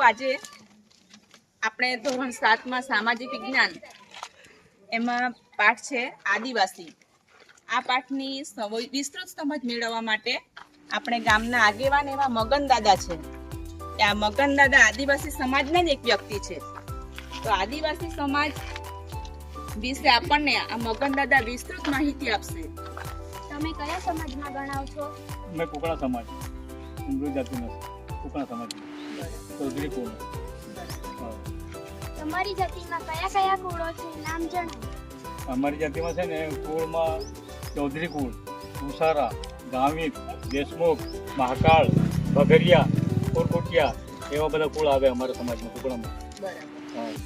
આજે આપણે ધોરણ 7 માં સામાજિક વિજ્ઞાન એમાં પાઠ છે આદિવાસી. આ પાઠની વિસ્તૃત સમજ મેળવવા માટે આપણે ગામના આગેવાન એવા મગન દાદા છે. આ મગન દાદા આદિવાસી સમાજના જ એક વ્યક્તિ છે. તો આદિવાસી સમાજ વિશે આપણને આ મગન દાદા વિસ્તૃત માહિતી આપશે. તમે કયા સમાજમાં ગણાવ છો? मैं कुकड़ा समाज हिंदू जाति में कुकड़ा समाज चौधरी कुल. તમારી જાતિમાં કયા કયા કુળો છે, નામ જણાવો. અમારી જાતિમાં છે ને કુળમાં ચૌધરી કુળ, ઉસારા, ગામિત, દેશમુખ, મહાકાળ, ભગરિયા, કોરકોટિયા એવા બધા કુળ આવે અમારા સમાજમાં કુકડામાં. બરાબર.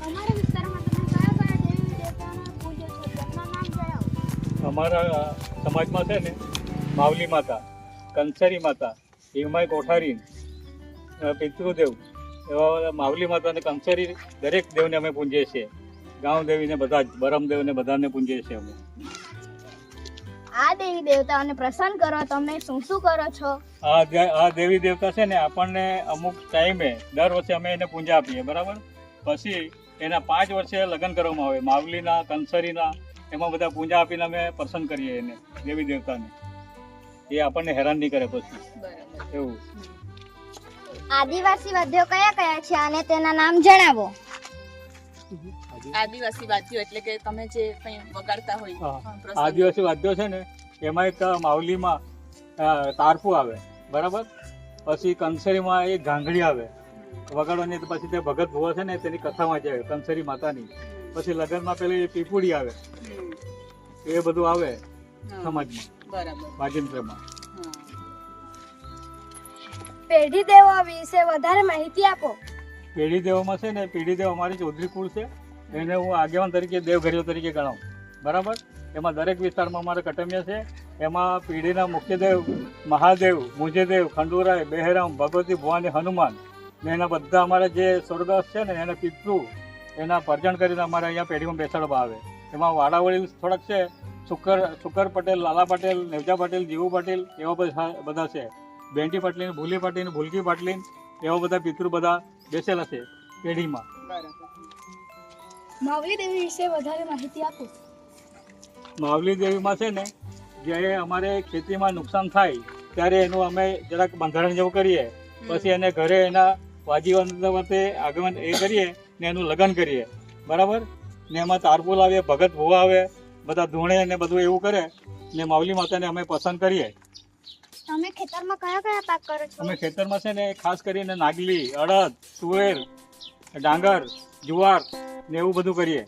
તમારા વિસ્તારમાં તમે કયા કયા દેવી દેવતાના પૂજો છો, તેમના નામ જણાવો. અમારા સમાજમાં છે ને માવલી માતા, કંસરી માતા, હિમાય કોઠારી, પિતૃદેવ એવા માવલી માતા અને કંસરી દરેક દેવને અમે પૂંજીએ છીએ. ગાંવ દેવીને બધા જ બરમદેવને બધાને પૂંજીએ છીએ અમે. આ દેવી દેવતાઓને પ્રસન્ન કરો તમે શું શું કરો છો? આ દેવી દેવતા છે ને આપણને અમુક ટાઈમે દર વર્ષે અમે એને પૂજા આપીએ, બરાબર. પછી એના 5 વર્ષે લગ્ન કરવામાં આવે, માવલીના, કંસરીના, એમાં બધા પૂજા આપીને અમે પ્રસન્ન કરીએ એને દેવી દેવતાને. એ આપણને હેરાન નહીં કરે પછી એવું. આદિવાસી વાદ્યો કયા કયા છે અને તેના નામ જણાવો. આદિવાસી વાદ્યો એટલે કે તમે જે કંઈ વગાડતા હોય પ્રસંગે. આદિવાસી વાદ્યો છે ને એમાં એક માવલીમાં તારપું આવે, બરાબર. પછી કંસરીમાં એક ઘાંઘડી આવે વગાડવાની. પછી તે ભગત ભુવા છે ને તેની કથા વાંચે કંસરી માતાની. પછી લગ્નમાં પેલી પીપુડી આવે, એ બધું આવે સમાજમાં. બરાબર. વાજિંત્રમાં પેઢી દેવો વિશે વધારે માહિતી આપો. પેઢી દેવમાં છે ને પેઢી દેવ અમારી ચૌધરી કુળ છે, એને હું આગેવાન તરીકે દેવઘરીઓ તરીકે ગણાવું, બરાબર. એમાં દરેક વિસ્તારમાં અમારા કટમિયા છે. એમાં પેઢીના મુખ્ય દેવ મહાદેવ, મુજેદેવ, ખંડુરાય, બેહરામ, ભગવતી, ભવાની, હનુમાન ને એના બધા અમારા જે સ્વર્ગસ્થ છે ને એના પિતૃ એના પરજણ કરીને અમારે અહીંયા પેઢીમાં બેસાડવા આવે. એમાં વાડા વડીલ થોડાક છે, શુકર પટેલ, લાલા પટેલ, નેવજા પટેલ, જીવુ પટેલ એવા બધા છે. બેન્ટી પાટલીન, ભૂલી પાટીન, ભૂલકી પાટલીન એવા બધા પિતૃ બધા બેસેલા છે પેઢીમાં. માવલી દેવી વિશે વધારે માહિતી આપો. માવલી દેવીમાં છે ને જ્યારે અમારે ખેતીમાં નુકસાન થાય ત્યારે એનું અમે જરાક બંધારણ જેવું કરીએ. પછી એને ઘરે એના વાજીવંતે આગમન એ કરીએ ને એનું લગ્ન કરીએ, બરાબર. ને એમાં તારપુલ આવે, ભગત ભુવા આવે, બધા ધૂણે ને બધું એવું કરે ને માવલી માતાને અમે પસંદ કરીએ. તમે ખેતરમાં કયા કયા પાક કરો છો? અમે ખેતરમાં છે ને ખાસ કરીને નાગલી, અડદ, તુવેર, ડાંગર, જુવાર ને એવું બધું કરીએ.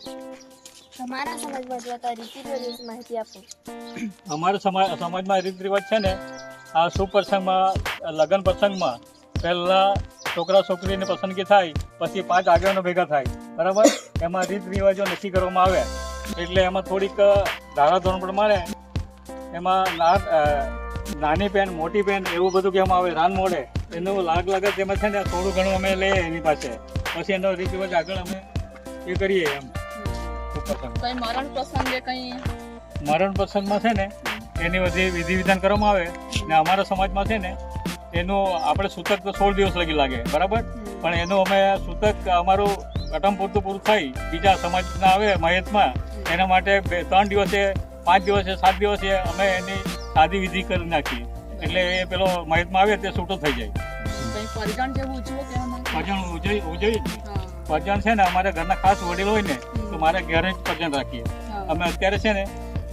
તમારા સમાજમાં જોતા રીતિ રિવાજ માહિતી આપો. અમારા સમાજમાં રીત રિવાજ છે ને આ શુભ પ્રસંગમાં, લગ્ન પ્રસંગમાં પહેલાં છોકરા છોકરીની પસંદગી થાય, પછી 5 આગેવાનો ભેગા થાય, બરાબર. એમાં રીત રિવાજો નક્કી કરવામાં આવે. એટલે એમાં થોડીક ધારાધોરણ પ્રમાણે એમાં નાની પેન, મોટી પેન એવું બધું કહેવામાં આવે. રાન મોડે એનું લાગત એમાં છે ને થોડું ઘણું અમે લઈએ એની પાસે. પછી એનો રીત રિવાજ આગળ અમે એ કરીએ એમ. કંઈ મરણ પ્રસંગે કંઈ મરણ પ્રસંગમાં છે ને એની બધી વિધિ વિધાન કરવામાં આવે. ને અમારા સમાજમાં છે ને એનું આપણે સૂતક તો 16 દિવસ લગી લાગે, બરાબર. પણ એનું અમે સૂતક અમારું કટમ પૂરું થાય, બીજા સમાજના આવે મહેતમાં એના માટે 3 દિવસે, 5 દિવસે, 7 દિવસે અમે એની સાદી વિધિ કરી નાખીએ. એટલે એ પેલો મહેતમાં આવે તે છૂટો થઈ જાય. કંઈ પરજણ જેવું ઉજવો કે પરજણ ઉજવીએ. પરજણ છે ને અમારા ઘરના ખાસ વડીલ હોય ને તો મારે ઘરે જ પરજણ રાખીએ અમે. અત્યારે છે ને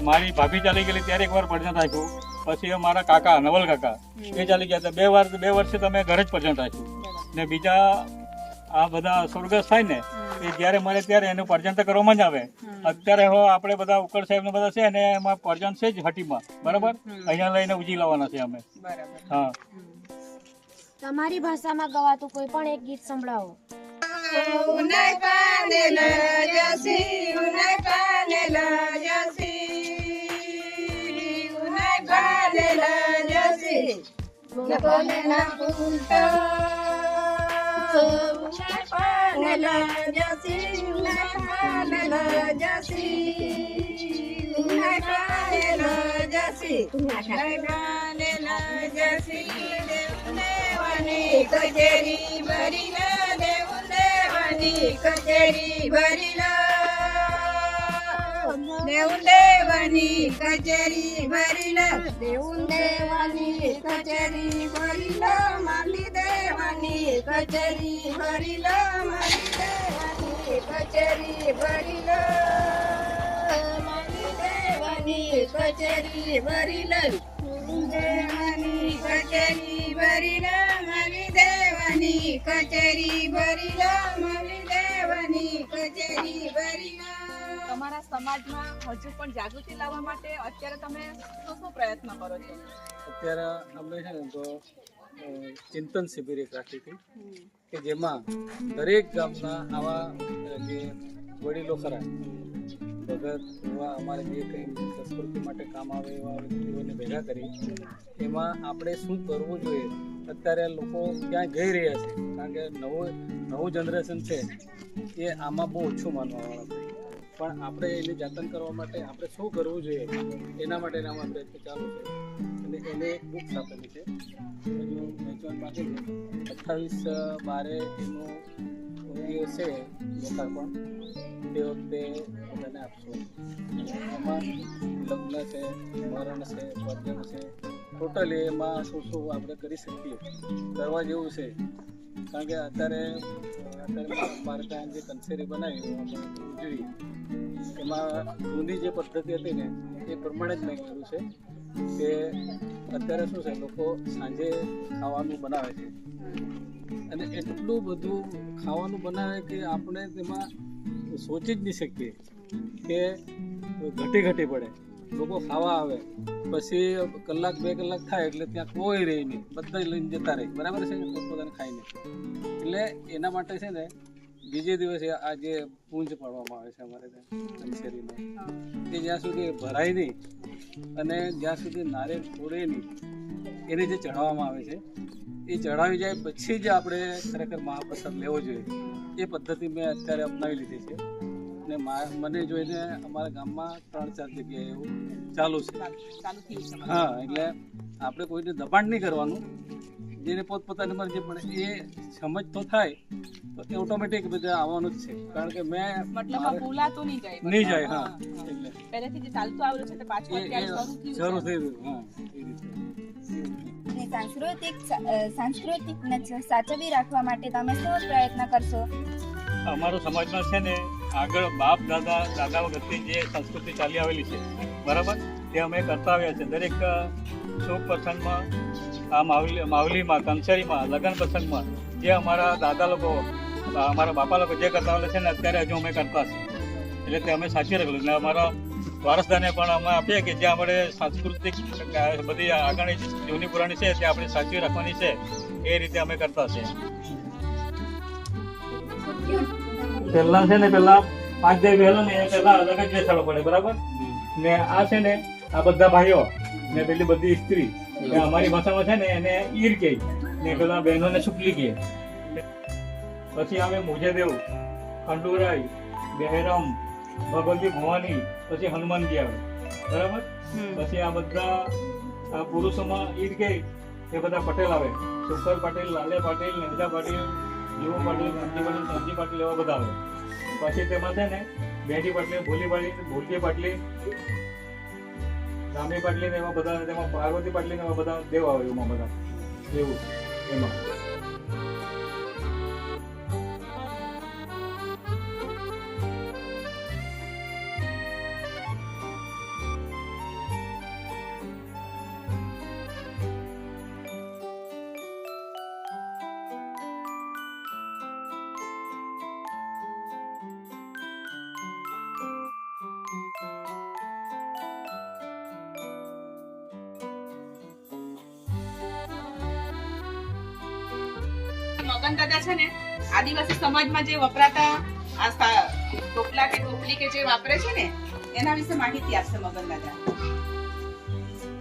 મારી ભાભી ચાલી ગયેલી ત્યારે એકવાર પરજણ રાખ્યું. પછી મારા કાકા નવલ કાકા એ ચાલી ગયા હતા 2 વર્ષે તમે ઘરે જ પરજણ રાખ્યું. ને બીજા આ બધા સ્વર્ગસ્થ થાય ને એ જ્યારે મળે ત્યારે એનું પરજણ તો કરવામાં જ આવે. અત્યારે આપણે બધા ઉકળ સાહેબ ને બધા છે ને એમાં પરજણ છે જ હટીમાં, બરાબર. અહીંયા લઈને ઉજી લાવવાના છે અમે. હા. તમારી ભાષામાં ગવાતું કોઈ પણ એક ગીત સંભળાવો. ઉનાઈ પાનેલ જસી, ઉનાઈ પાનેલ જસી, ઉનાઈ પાનેલ જસી, ગોપનેના પુંતો, ઉનાઈ પાનેલ જસી, ઉનાઈ પાનેલ જસી, ઉનાઈ પાનેલ જસી, ઉનાઈ પાનેલ જસી, દેવને વન દેવની કચેરી ભરી લો, દેવની કચેરી ભરી લો, દેવની કચેરી ભરી લો, દેવની કચેરી ભરી લો, માલી દેવની કચેરી ભરી લો, માલી દેવની કચેરી ભરી લો, માલી દેવની કચેરી ભરી લો, દેવની કચેરી ભરી લો, માલી દેવની કચેરી ભરી લો, માલી દેવની કચેરી ભરી લો. તમારા સમાજમાં હજુ પણ જાગૃતિ લાવવા માટે અત્યારે તમે શું પ્રયત્ન કરો છો? અત્યારે અમે છે ને તો ચિંતન શિબિર એક રાખી હતી કે જેમાં દરેક ગામના આવા જે વડીલો ખરા ભગત એવા અમારે જે કંઈ સંસ્કૃતિ માટે કામ આવે એવા વ્યક્તિઓને ભેગા કરી એમાં આપણે શું કરવું જોઈએ. અત્યારે લોકો ક્યાં જઈ રહ્યા છે કારણ કે નવું જનરેશન છે એ આમાં બહુ ઓછું માનવાવાળા છે, પણ આપણે એની જાતન કરવા માટે આપણે શું કરવું જોઈએ એના માટેના અમારા પ્રયત્ન ચાલુ છે. અને એને એક બુક્સ આપેલી છે હજુ વેચવાનું બાકી છે. 28/12 એનું એ છે લોકાર્પણ, તે વખતે બધાને આપશું. એમાં લગ્ન છે, મરણ છે, પરજન છે, ટોટલી એમાં શું શું આપણે કરી શકીએ કરવા જેવું છે. કારણ કે અત્યારે મારે ત્યાં જે કંસેરી બનાવી આપણે ઉજવી એમાં જૂની જે પદ્ધતિ હતી ને એ પ્રમાણે જ મેં કર્યું છે કે અત્યારે શું છે લોકો સાંજે ખાવાનું બનાવે છે અને એટલું બધું ખાવાનું બનાવે કે આપણે તેમાં સોચી જ નહીં શકીએ કે ઘટી પડે. લોકો ખાવા આવે પછી કલાક 2 કલાક થાય એટલે ત્યાં કોઈ રહે નહીં, બધા લઈને જતા રહે, બરાબર છે, પોતપોતાને ખાઈને. એટલે એના માટે છે ને બીજે દિવસે આ જે પૂંજ પાડવામાં આવે છે અમારે ત્યાં શેરીમાં, એ જ્યાં સુધી ભરાય નહીં અને જ્યાં સુધી નારિયેળ છોડે નહીં એને જે ચઢાવવામાં આવે છે એ ચઢાવી જાય પછી જ આપણે ખરેખર મહાપ્રસાદ લેવો જોઈએ. એ પદ્ધતિ મેં અત્યારે અપનાવી લીધી છે અને મને જોઈને અમારા ગામમાં 3-4 જગ્યાએ એવું ચાલુ છે. હા, એટલે આપણે કોઈને દબાણ નહીં કરવાનું, જેને પોતપોતાની મરજી પડે એ સમજ તો થાય તો એ ઓટોમેટિક બધા આવવાનું જ છે. કારણ કે મેં મતલબ ભૂલાતું નહીં જાય. હા, એટલે પહેલેથી જે ચાલતું આવેલું છે તે પાછું અત્યારે શરૂ થઈ ગયું. હા, એ રીતે. સાંસ્કૃતિકને સાચવી રાખવા માટે તમે શું પ્રયત્ન કરશો? અમારા સમાજમાં છે ને આગળ બાપ દાદા વખતની જે સંસ્કૃતિ ચાલી આવેલી છે બરાબર, તે અમે કરતા આવ્યા છે. દરેક શુભ પ્રસંગમાં, આ માવલીમાં, કંસરીમાં, લગ્ન પ્રસંગમાં જે અમારા દાદા લોકો, અમારા બાપા લોકો જે કરતા આવેલા છે ને અત્યારે હજુ અમે કરતા છે. એટલે તે અમે સાચવી રાખેલું એટલે અમારા વારસદારને પણ અમે આપીએ કે જે આપણે સાંસ્કૃતિક બધી આગળની જૂની પુરાણી છે તે આપણે સાચવી રાખવાની છે, એ રીતે અમે કરતા છે. પહેલા છે ને 5 દિવસ પહેલા ને પહેલા અલગ જ બેસાડવો પડે બરાબર. ને આ છે ને આ બધા ભાઈઓ ને પેલી બધી સ્ત્રી અમારી ભાષામાં છે ને એને ઈર કહે ને પેલા બહેનોને શુક્લી કહે. પછી અમે મુજેદેવ, ખંડુરાઈ, બહેરમ, ભગવતી ભવાની, પછી હનુમાનજી આવે બરાબર. પછી આ બધા પુરુષોમાં ઈર કહે એ બધા પટેલ આવે, સુખર પાટીલ, લાલે પાટીલ, નેજા પાટીલ, જીવો પાટીલ, કાંતિ પાટીલ, કાંતિ પાટીલ એવા બધા આવે. પછી તેમાં છે ને બેટી પાટલી, ભૂલજી પાટલી, રામી પાટલી ને એવા બધા, તેમાં પાર્વતી પાટલી ને એવા બધા દેવ આવે એમાં બધા એવું એમાં. મગન દાદા છે ને આદિવાસી સમાજમાં જે વપરાતા આ ટોપલા કે ટોપલી કે જે વાપરે છે ને એના વિશે માહિતી આપશે મગન દાદા.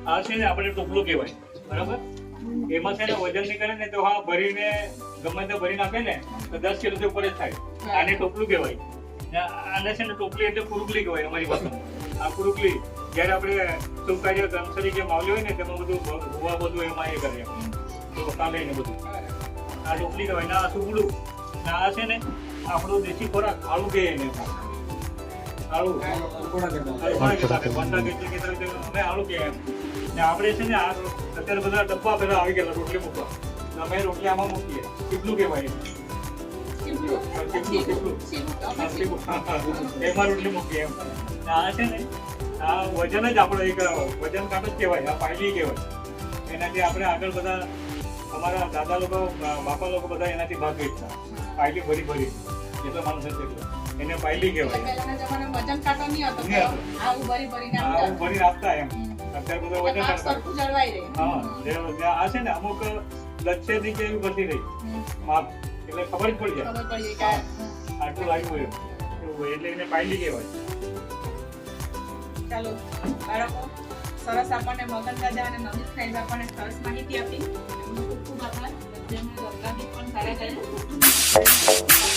આ છે ને આપણે ટોપલું કહેવાય બરાબર. એમાં છે ને વજન નીકળે ને તો હા ભરીને ગમે તે ભરી નાખે ને તો 10 કિલો ઉપર જ થાય. આને ટોપલું કહેવાય. આને છે ને ટોપલી એટલે પુરુકલી કહેવાય અમારી ભાષામાં. આ પુરુકલી જ્યારે આપણે શુભ કાર્ય કંસરી જે માવલી હોય ને તેમાં બધું ભૂવા બધું એમાં એ કરે તો કાલે ને બધું આ ટોપલી કહેવાય ને આ સુગડું. ને આ છે ને આપણું દેશી ખોરાક આળું કહે એને. આળું થોડા કરતા અમે આળું કહે એમ. ને આપણે છે ને આ અત્યારે બધા ડબ્બા પેલા આવી ગયેલા રોટલી મૂકવા. અમે રોટલી આમાં મૂકીએ. કેટલું કહેવાય? એમાં રોટલી મૂકીએ એમ. આ છે ને આ વજન જ આપણો એક વજન કાંટો જ કહેવાય. આ પાયલી કહેવાય. એનાથી આપણે આગળ બધા અમારા દાદા લોકો બાપા લોકો બધા એનાથી ભાગ વેચતા. પાયલી ભરી ભરી જેટલો માણસ હશે એટલો એને પાયલી કહેવાય. પહેલાના જમાનામાં વજન કાંટો નહીં હતો તો આવું ભરી ભરીને આવું ભરી આપતા એમ. અત્યારે બધા વજન કાંટો કાંટો. સરખું જળવાઈ રહે. હા આ છે ને અમુક લચ્છેથી કે એવી બધી રહી માપ એટલે ખબર જ પડી જાય ખબર પડી જાય આટલું લાગ્યું એવું હોય એટલે એને પાયલી કહેવાય. ચાલો બાળકો, સરસ આપણને મગન દાદા અને નમિત સાહેબ આપણને સરસ માહિતી આપી. એમનો ખૂબ ખૂબ આભાર. જેમણે ગરબા ગીત પણ સારા ગાયા.